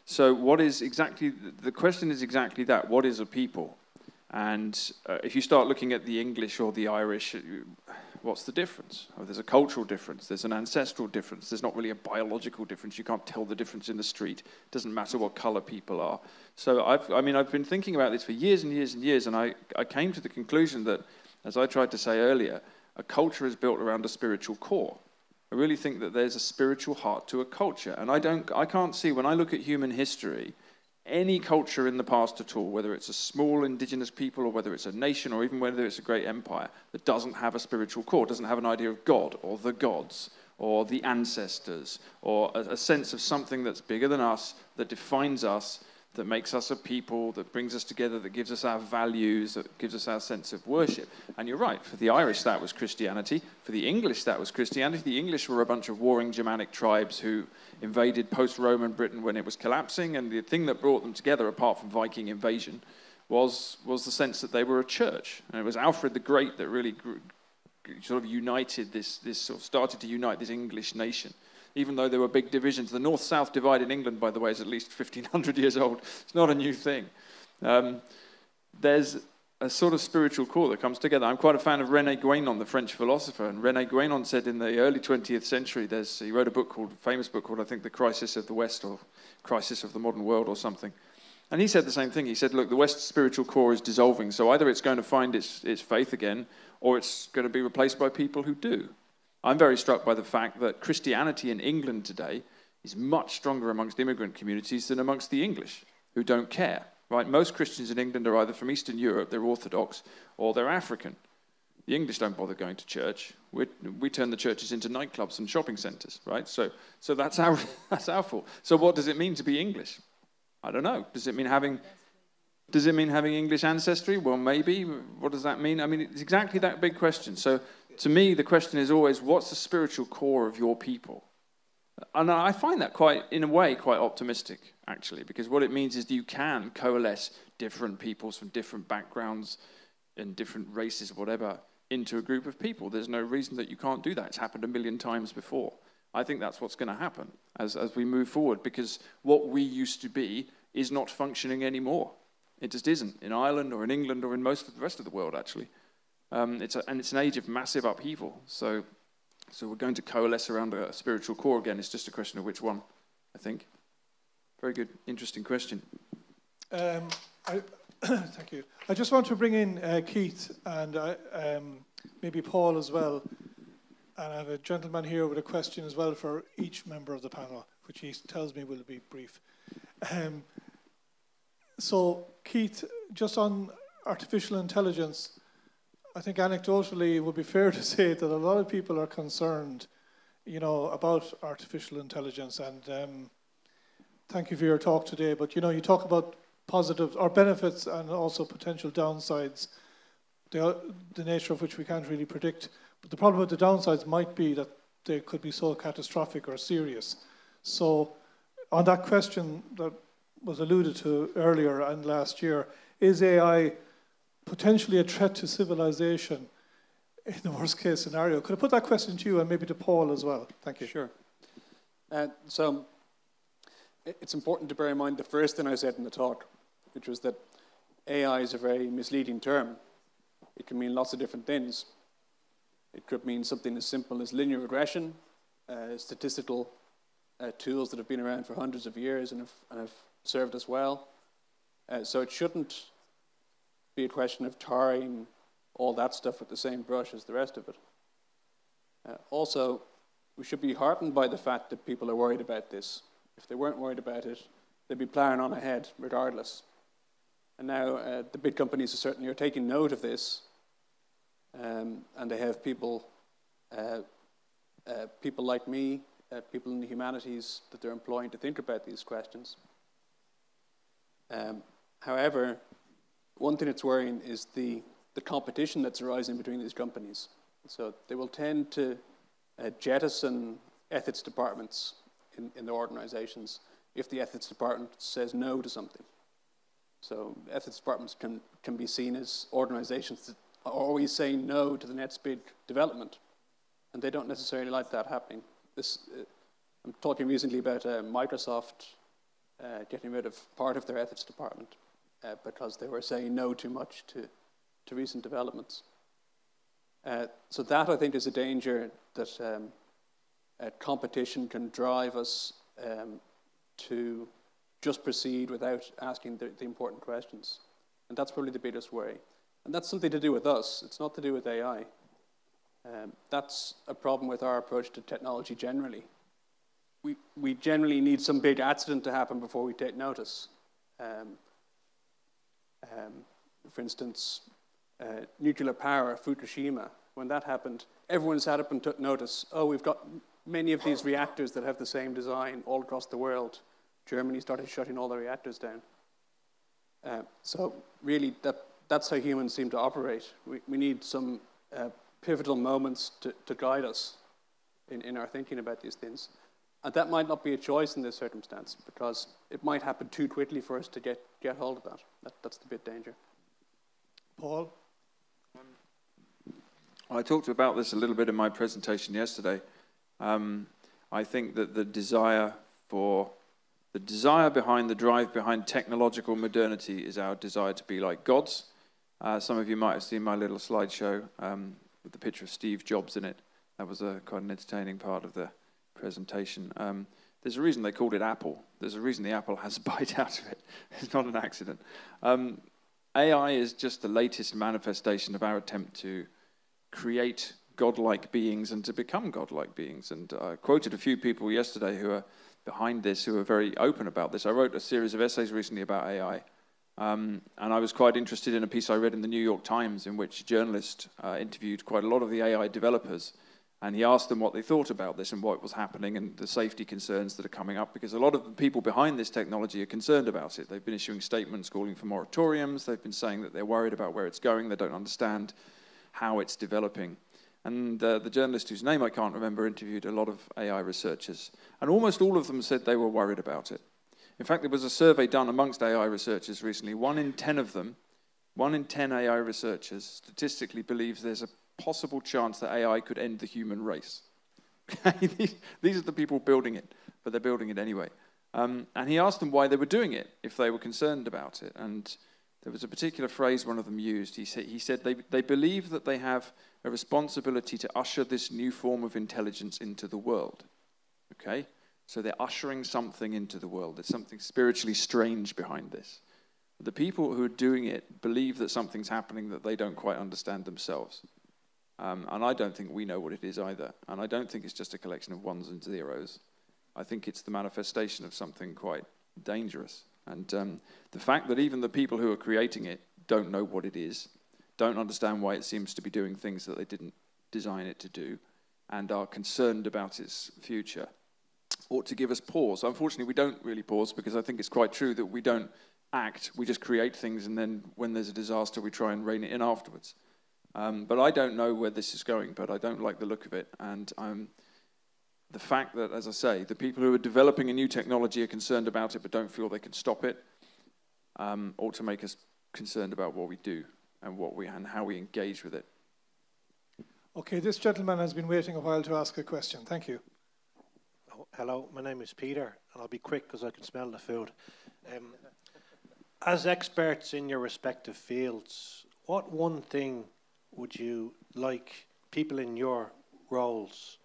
So what is exactly, the question is exactly that. What is a people? And if you start looking at the English or the Irish, what's the difference? Oh, there's a cultural difference. There's an ancestral difference. There's not really a biological difference. You can't tell the difference in the street. It doesn't matter what color people are. So I've been thinking about this for years and years and years, and I came to the conclusion that, as I tried to say earlier, a culture is built around a spiritual core. I really think that there's a spiritual heart to a culture. And I can't see, when I look at human history, any culture in the past at all, whether it's a small indigenous people or whether it's a nation or even whether it's a great empire, that doesn't have a spiritual core, doesn't have an idea of God or the gods or the ancestors or a sense of something that's bigger than us, that defines us, that makes us a people, that brings us together, that gives us our values, that gives us our sense of worship. And you're right, for the Irish that was Christianity, for the English that was Christianity. The English were a bunch of warring Germanic tribes who invaded post-Roman Britain when it was collapsing, and the thing that brought them together, apart from Viking invasion, was the sense that they were a church. And it was Alfred the Great that really sort of united this sort of started to unite this English nation. Even though there were big divisions. The north-south divide in England, by the way, is at least 1,500 years old. It's not a new thing. There's a sort of spiritual core that comes together. I'm quite a fan of René Guénon, the French philosopher. And René Guénon said in the early 20th century, he wrote a famous book called, I think, The Crisis of the West, or Crisis of the Modern World, or something. And he said the same thing. He said, look, the West's spiritual core is dissolving. So either it's going to find its faith again, or it's going to be replaced by people who do. I'm very struck by the fact that Christianity in England today is much stronger amongst immigrant communities than amongst the English, who don't care. Right? Most Christians in England are either from Eastern Europe, they're Orthodox, or they're African. The English don't bother going to church. We turn the churches into nightclubs and shopping centres, right? So that's our fault. So what does it mean to be English? I don't know. Does it mean having English ancestry? Well, maybe. What does that mean? I mean, it's exactly that big question. So to me, the question is always, what's the spiritual core of your people? And I find that in a way, quite optimistic, actually, because what it means is that you can coalesce different peoples from different backgrounds and different races, whatever, into a group of people. There's no reason that you can't do that. It's happened a million times before. I think that's what's going to happen as we move forward, because what we used to be is not functioning anymore. It just isn't, in Ireland or in England or in most of the rest of the world, actually. And it's an age of massive upheaval. So we're going to coalesce around a spiritual core again. It's just a question of which one, I think. Very good, interesting question. Thank you. I just want to bring in Keith and maybe Paul as well. And I have a gentleman here with a question as well for each member of the panel, which he tells me will be brief. So, Keith, just on artificial intelligence, I think anecdotally it would be fair to say that a lot of people are concerned, about artificial intelligence. And thank you for your talk today. But, you talk about positives or benefits and also potential downsides, the nature of which we can't really predict. But the problem with the downsides might be that they could be so catastrophic or serious. So on that question that was alluded to earlier and last year, is AI potentially a threat to civilization in the worst case scenario? Could I put that question to you and maybe to Paul as well? Thank you. Sure. So it's important to bear in mind the first thing I said in the talk, which was that AI is a very misleading term. It can mean lots of different things. It could mean something as simple as linear regression, statistical tools that have been around for hundreds of years and have served us well. So it shouldn't be a question of tarring all that stuff with the same brush as the rest of it. Also, we should be heartened by the fact that people are worried about this. If they weren't worried about it, they'd be plowing on ahead regardless. And now the big companies certainly are taking note of this, and they have people like me, people in the humanities that they're employing to think about these questions. However, one thing that's worrying is the competition that's arising between these companies. So they will tend to jettison ethics departments in their organizations if the ethics department says no to something. So ethics departments can be seen as organizations that are always saying no to the next big development, and they don't necessarily like that happening. I'm talking recently about Microsoft getting rid of part of their ethics department because they were saying no too much to recent developments. So that, I think, is a danger that competition can drive us to just proceed without asking the important questions. And that's probably the biggest worry. And that's something to do with us. It's not to do with AI. That's a problem with our approach to technology generally. We generally need some big accident to happen before we take notice. For instance, nuclear power, Fukushima, when that happened, everyone sat up and took notice. Oh, we've got many of these reactors that have the same design all across the world. Germany started shutting all the reactors down. So really, that's how humans seem to operate. We need some pivotal moments to guide us in our thinking about these things. And that might not be a choice in this circumstance, because it might happen too quickly for us to get hold of that. That's the big danger. Paul? I talked about this a little bit in my presentation yesterday. I think that the desire behind the drive behind technological modernity is our desire to be like gods. Some of you might have seen my little slideshow with the picture of Steve Jobs in it. That was quite an entertaining part of the presentation. There's a reason they called it Apple. There's a reason the apple has a bite out of it. It's not an accident. AI is just the latest manifestation of our attempt to create godlike beings and to become godlike beings. And I quoted a few people yesterday who are behind this, who are very open about this. I wrote a series of essays recently about AI. And I was quite interested in a piece I read in the New York Times in which a journalist interviewed quite a lot of the AI developers, and he asked them what they thought about this and what was happening and the safety concerns that are coming up, because a lot of the people behind this technology are concerned about it. They've been issuing statements calling for moratoriums. They've been saying that they're worried about where it's going. They don't understand how it's developing. And the journalist whose name I can't remember interviewed a lot of AI researchers, and almost all of them said they were worried about it. In fact, there was a survey done amongst AI researchers recently. 1 in 10 of them, 1 in 10 AI researchers statistically believes there's a possible chance that AI could end the human race. These are the people building it, but they're building it anyway. And he asked them why they were doing it, if they were concerned about it. And there was a particular phrase one of them used. He said they believe that they have a responsibility to usher this new form of intelligence into the world. Okay? So they're ushering something into the world. There's something spiritually strange behind this. The people who are doing it believe that something's happening that they don't quite understand themselves. And I don't think we know what it is either. And I don't think it's just a collection of ones and zeros. I think it's the manifestation of something quite dangerous. And the fact that even the people who are creating it don't know what it is, don't understand why it seems to be doing things that they didn't design it to do, and are concerned about its future, ought to give us pause. Unfortunately, we don't really pause, because I think it's quite true that we don't act. We just create things, and then when there's a disaster, we try and rein it in afterwards. But I don't know where this is going, but I don't like the look of it. And the fact that, as I say, the people who are developing a new technology are concerned about it but don't feel they can stop it, ought to make us concerned about what we do and how we engage with it. Okay, this gentleman has been waiting a while to ask a question. Thank you. Oh, hello, my name is Peter, and I'll be quick because I can smell the food. As experts in your respective fields, what one thing would you like people in your roles,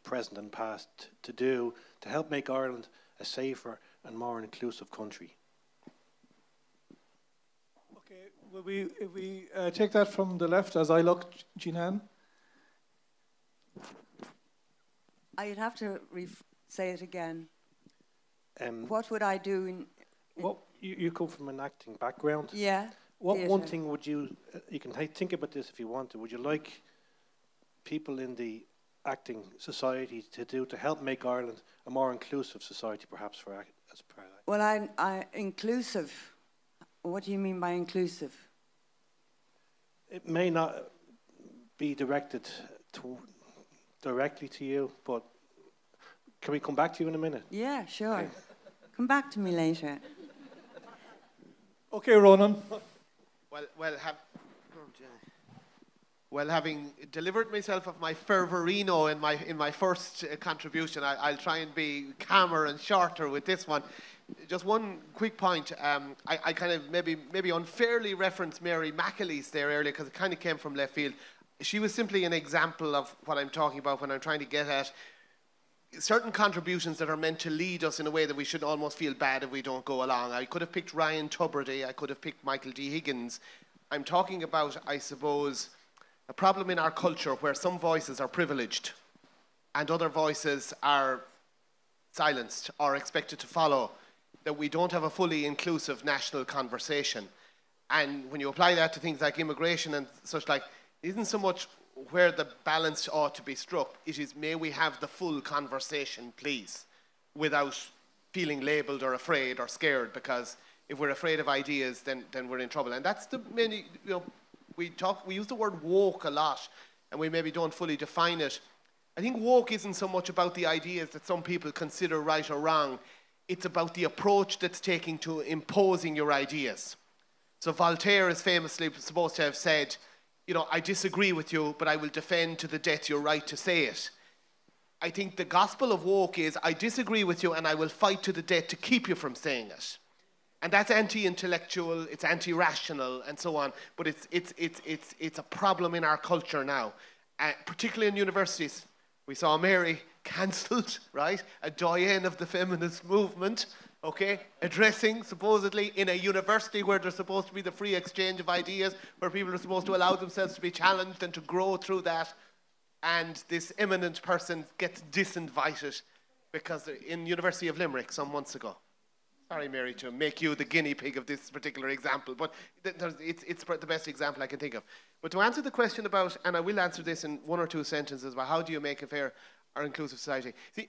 present and past, to do to help make Ireland a safer and more inclusive country? Okay, will we take that from the left as I look, Jean-Anne? I'd have to say it again. What would I do you come from an acting background. Yeah. What theatre. one thing would you can think about this if you want to, would you like people in the acting society to do to help make Ireland a more inclusive society, perhaps, for as per that? Well, I inclusive. What do you mean by inclusive? It may not be directed directly to you, but can we come back to you in a minute? Yeah, sure. Okay. Come back to me later. Okay, Ronan. Well, having delivered myself of my fervorino in my first contribution, I'll try and be calmer and shorter with this one. Just one quick point. I kind of maybe unfairly referenced Mary McAleese there earlier because it kind of came from left field. She was simply an example of what I'm talking about when I'm trying to get at certain contributions that are meant to lead us in a way that we should almost feel bad if we don't go along. I could have picked Ryan Tubridy. I could have picked Michael D. Higgins. I'm talking about, I suppose, a problem in our culture where some voices are privileged and other voices are silenced or expected to follow, that we don't have a fully inclusive national conversation. And when you apply that to things like immigration and such like, it isn't so much where the balance ought to be struck. It is, may we have the full conversation, please, without feeling labelled or afraid or scared, because if we're afraid of ideas, then we're in trouble. And that's the many, we use the word woke a lot, and we maybe don't fully define it. I think woke isn't so much about the ideas that some people consider right or wrong. It's about the approach that's taking to imposing your ideas. So Voltaire is famously supposed to have said, I disagree with you, but I will defend to the death your right to say it. I think the gospel of woke is, I disagree with you and I will fight to the death to keep you from saying it. And that's anti-intellectual, it's anti-rational, and so on. But it's a problem in our culture now, particularly in universities. We saw Mary cancelled, right? A doyen of the feminist movement, okay, addressing supposedly in a university where there's supposed to be the free exchange of ideas, where people are supposed to allow themselves to be challenged and to grow through that. And this eminent person gets disinvited because in University of Limerick some months ago. Sorry, Mary, to make you the guinea pig of this particular example, but it's the best example I can think of. But to answer the question about, and I will answer this in one or two sentences, about how do you make a fair or inclusive society. See,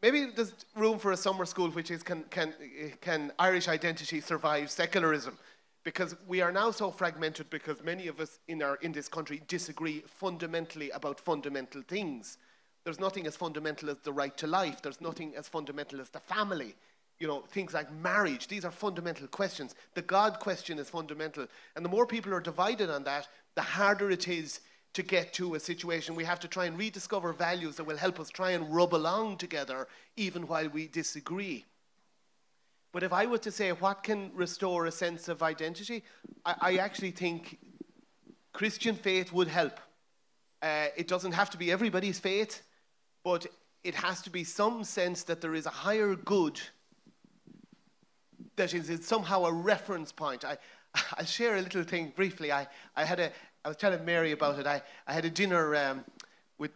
maybe there's room for a summer school which is, can Irish identity survive secularism? Because we are now so fragmented because many of us in this country disagree fundamentally about fundamental things. There's nothing as fundamental as the right to life. There's nothing as fundamental as the family. You know, things like marriage, these are fundamental questions. The God question is fundamental. And the more people are divided on that, the harder it is to get to a situation. We have to try and rediscover values that will help us try and rub along together even while we disagree. But if I were to say what can restore a sense of identity, I actually think Christian faith would help. It doesn't have to be everybody's faith, but it has to be some sense that there is a higher good that is somehow a reference point. I'll share a little thing briefly. I was telling Mary about it. I had a dinner with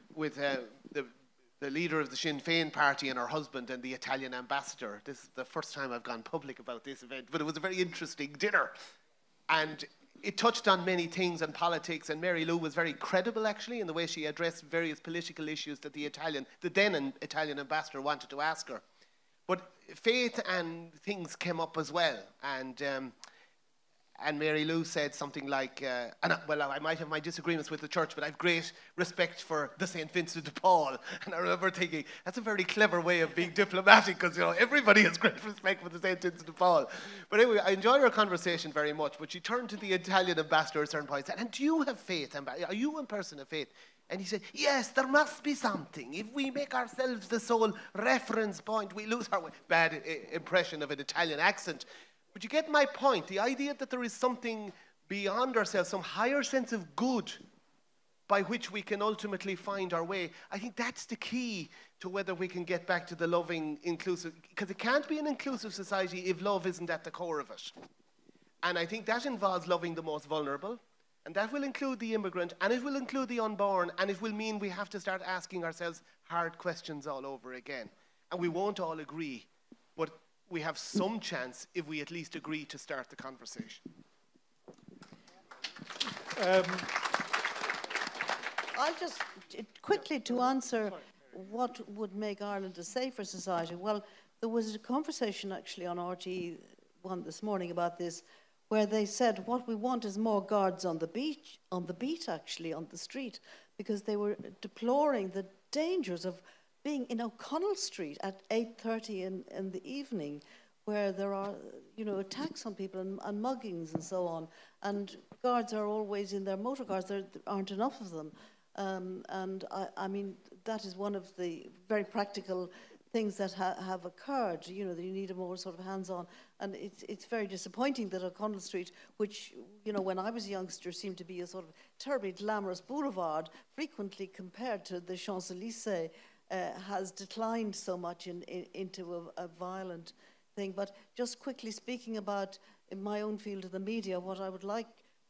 the leader of the Sinn Féin party and her husband and the Italian ambassador. This is the first time I've gone public about this event, but it was a very interesting dinner. And it touched on many things in politics, and Mary Lou was very credible, actually, in the way she addressed various political issues that the then Italian ambassador wanted to ask her. But faith and things came up as well, and Mary Lou said something like, I might have my disagreements with the church, but I have great respect for the St. Vincent de Paul. And I remember thinking, that's a very clever way of being diplomatic, because, you know, everybody has great respect for the St. Vincent de Paul. But anyway, I enjoyed our conversation very much, but she turned to the Italian ambassador at a certain point and said, and do you have faith? Are you a person of faith? And he said, yes, there must be something. If we make ourselves the sole reference point, we lose our way. Bad impression of an Italian accent. But you get my point, the idea that there is something beyond ourselves, some higher sense of good by which we can ultimately find our way. I think that's the key to whether we can get back to the loving, inclusive, because it can't be an inclusive society if love isn't at the core of it. And I think that involves loving the most vulnerable, and that will include the immigrant, and it will include the unborn, and it will mean we have to start asking ourselves hard questions all over again. And we won't all agree, but we have some chance if we at least agree to start the conversation. I'll just quickly to answer what would make Ireland a safer society. Well, there was a conversation actually on RTE1 this morning about this, where they said what we want is more guards on the beat actually, on the street, because they were deploring the dangers of being in O'Connell Street at 8:30 in the evening, where there are, you know, attacks on people and muggings and so on, and guards are always in their motor cars. There aren't enough of them, and I mean that is one of the very practical things that have occurred. You know, that you need a more sort of hands-on, and it's very disappointing that O'Connell Street, which, you know, when I was a youngster seemed to be a sort of terribly glamorous boulevard, frequently compared to the Champs-Élysées, has declined so much into a violent thing. But just quickly speaking about, in my own field of the media, what I would like,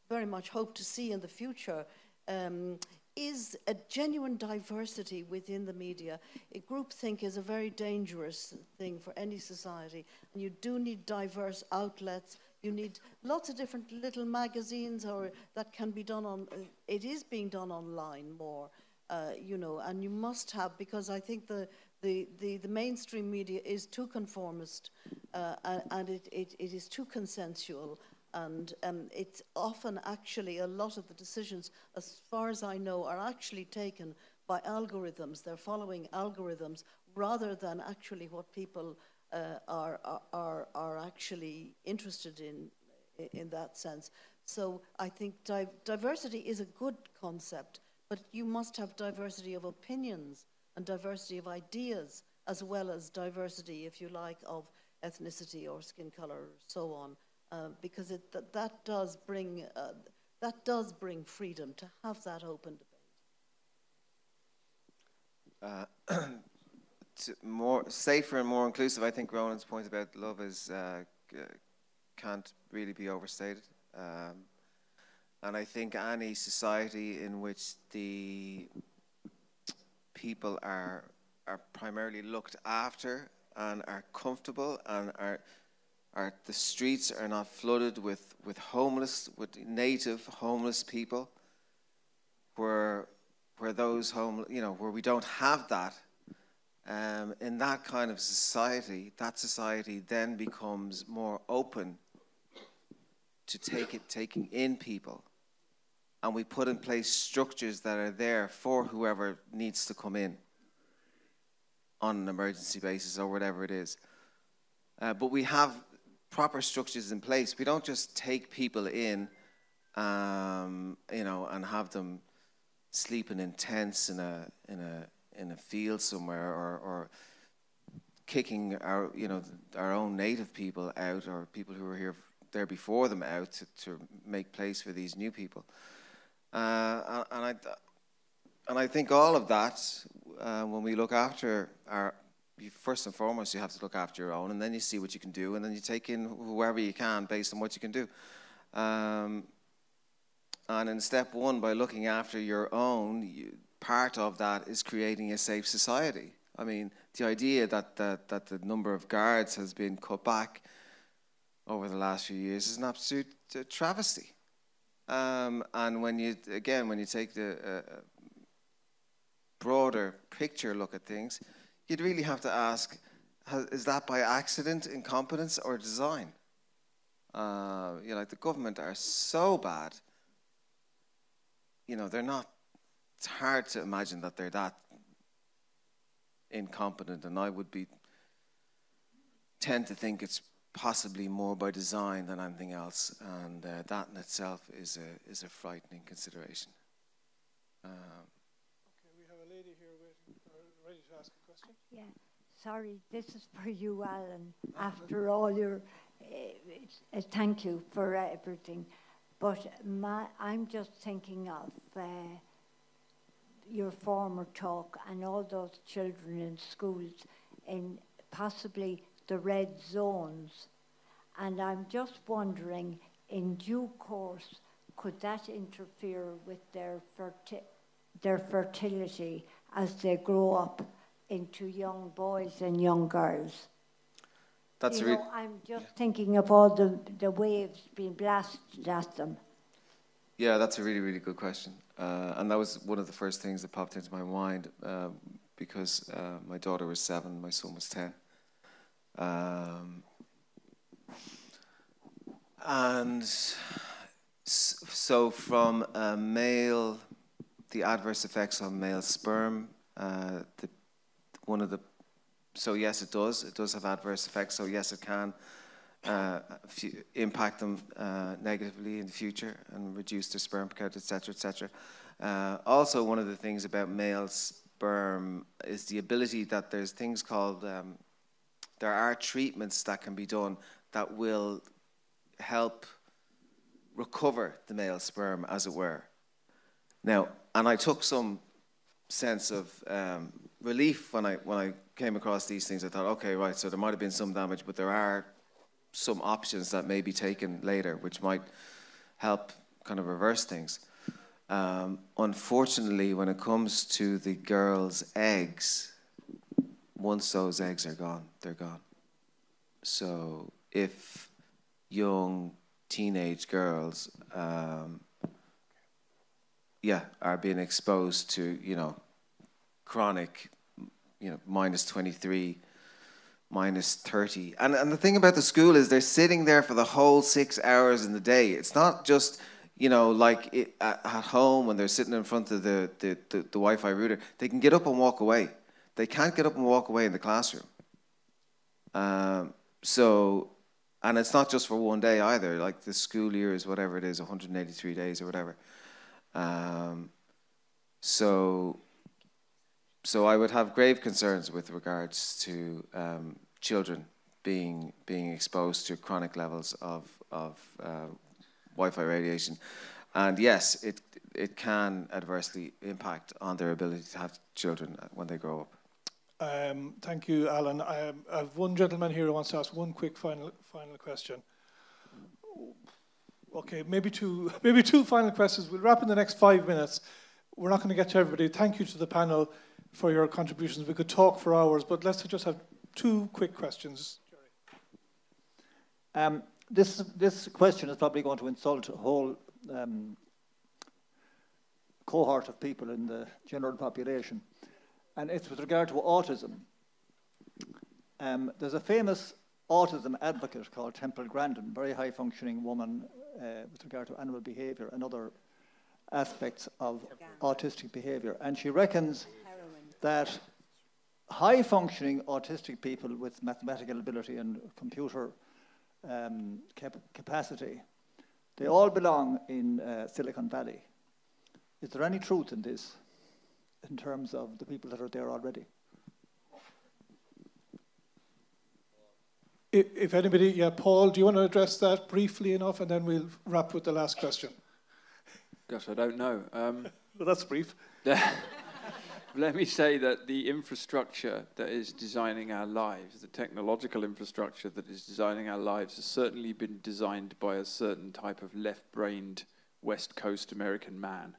very much hope to see in the future is a genuine diversity within the media. Groupthink is a very dangerous thing for any society, and you do need diverse outlets. You need lots of different little magazines, or that can be done on, it is being done online more. You know, and you must have, because I think the mainstream media is too conformist, and it is too consensual, and it's often actually a lot of the decisions, as far as I know, are actually taken by algorithms. They're following algorithms rather than actually what people are actually interested in that sense. So I think diversity is a good concept. But you must have diversity of opinions and diversity of ideas, as well as diversity, if you like, of ethnicity or skin color, or so on, because that does bring freedom to have that open debate. More safer and more inclusive. I think Ronan's point about love is can't really be overstated. And I think any society in which the people are primarily looked after and are comfortable and are the streets are not flooded with native homeless people, where those where we don't have that, in that kind of society, that society then becomes more open to taking in people, and we put in place structures that are there for whoever needs to come in on an emergency basis or whatever it is. But we have proper structures in place. We don't just take people in, you know, and have them sleeping in tents in a field somewhere, or kicking our, you know, our own native people out, or people who were there before them out, to make place for these new people. And I think all of that, when we look after first and foremost, you have to look after your own, and then you see what you can do, and then you take in whoever you can based on what you can do. And in step one, by looking after your own, part of that is creating a safe society. I mean, the idea that the number of guards has been cut back over the last few years is an absolute travesty. And when you take the broader picture look at things, you'd really have to ask, is that by accident, incompetence, or design? You know, like the government are so bad. You know, they're not. It's hard to imagine that they're that incompetent, and I would tend to think it's possibly more by design than anything else, and that in itself is a frightening consideration. Okay, we have a lady here ready to ask a question. Yeah, sorry, this is for you, Alan. After all your, thank you for everything, but I'm just thinking of your former talk and all those children in schools in possibly the red zones, and I'm just wondering, in due course, could that interfere with their fertility as they grow up into young boys and young girls? That's I'm just thinking of all the waves being blasted at them. Yeah, that's a really, really good question. And that was one of the first things that popped into my mind, because my daughter was 7, my son was 10. And so from male, the adverse effects on male sperm, so yes, it does have adverse effects, so yes, it can impact them negatively in the future and reduce their sperm count, etc., etc. Also, one of the things about male sperm is the ability that there's things called, there are treatments that can be done that will help recover the male sperm, as it were. Now, and I took some sense of relief when I came across these things. I thought, okay, right, so there might have been some damage, but there are some options that may be taken later, which might help kind of reverse things. Unfortunately, when it comes to the girls' eggs, once those eggs are gone, they're gone. So if young teenage girls, are being exposed to, chronic, minus 23, minus 30. And the thing about the school is they're sitting there for the whole 6 hours in the day. It's not just, like at home when they're sitting in front of the Wi-Fi router. They can get up and walk away. They can't get up and walk away in the classroom. And it's not just for one day either. Like the school year is whatever it is, 183 days or whatever. So I would have grave concerns with regards to children being exposed to chronic levels of Wi-Fi radiation. And yes, it can adversely impact on their ability to have children when they grow up. Thank you, Alan. I have one gentleman here who wants to ask one quick final question. Okay, maybe two final questions. We'll wrap in the next 5 minutes. We're not going to get to everybody. Thank you to the panel for your contributions. We could talk for hours, but let's just have 2 quick questions. This question is probably going to insult a whole cohort of people in the general population, and it's with regard to autism. There's a famous autism advocate called Temple Grandin, very high-functioning woman, with regard to animal behaviour and other aspects of autistic behaviour. And she reckons that high-functioning autistic people with mathematical ability and computer capacity, they all belong in Silicon Valley. Is there any truth in this, in terms of the people that are there already? If anybody, yeah, Paul, do you want to address that briefly enough, and then we'll wrap with the last question? Gosh, I don't know. Well, that's brief. Let me say that the infrastructure that is designing our lives, the technological infrastructure that is designing our lives, has certainly been designed by a certain type of left-brained West Coast American man.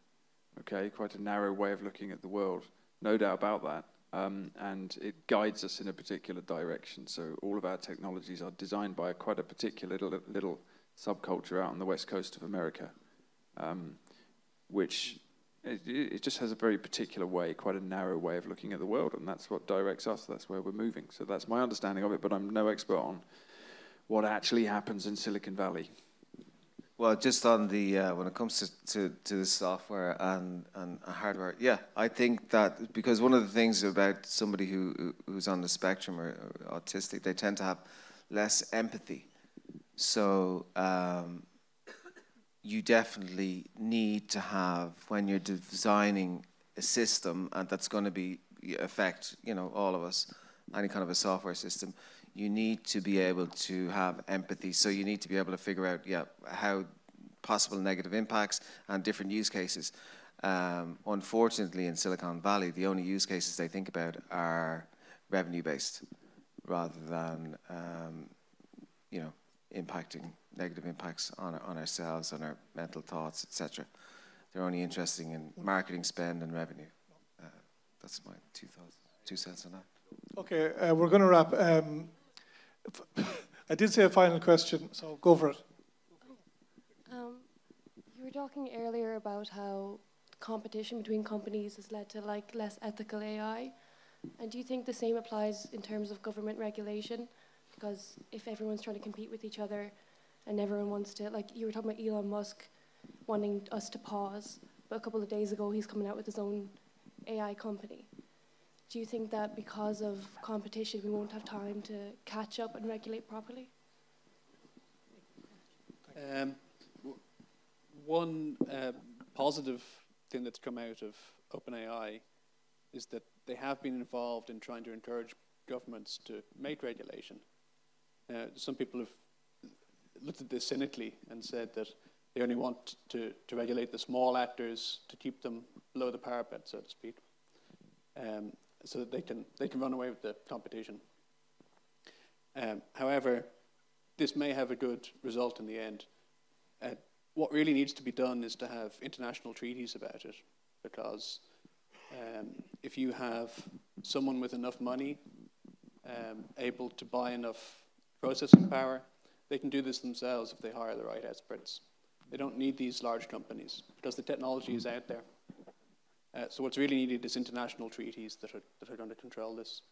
Okay, quite a narrow way of looking at the world, no doubt about that. And it guides us in a particular direction. So all of our technologies are designed by quite a particular little subculture out on the West Coast of America, which it just has a very particular way, quite a narrow way of looking at the world, and that's what directs us. That's where we're moving. So that's my understanding of it, but I'm no expert on what actually happens in Silicon Valley. Well, just on the when it comes to the software and hardware, yeah, I think that because one of the things about somebody who's on the spectrum or autistic, they tend to have less empathy. So you definitely need to have, when you're designing a system and that's going to affect all of us, any kind of a software system, you need to be able to have empathy. So you need to be able to figure out, how possible negative impacts and different use cases. Unfortunately, in Silicon Valley, the only use cases they think about are revenue-based, rather than, impacting negative impacts on ourselves, on our mental thoughts, etc. They're only interested in marketing spend and revenue. That's my 2 cents on that. Okay, we're going to wrap. I did say a final question, so go for it. You were talking earlier about how competition between companies has led to less ethical AI, and do you think the same applies in terms of government regulation? Because if everyone's trying to compete with each other, and everyone wants to, you were talking about Elon Musk wanting us to pause, but a couple of days ago he's coming out with his own AI company. Do you think that because of competition we won't have time to catch up and regulate properly? One positive thing that's come out of OpenAI is that they have been involved in trying to encourage governments to make regulation. Some people have looked at this cynically and said that they only want to regulate the small actors to keep them below the parapet, so to speak, so that they can run away with the competition. However, this may have a good result in the end. What really needs to be done is to have international treaties about it, because if you have someone with enough money able to buy enough processing power, they can do this themselves if they hire the right experts. They don't need these large companies because the technology is out there. So what's really needed is international treaties that are going to control this.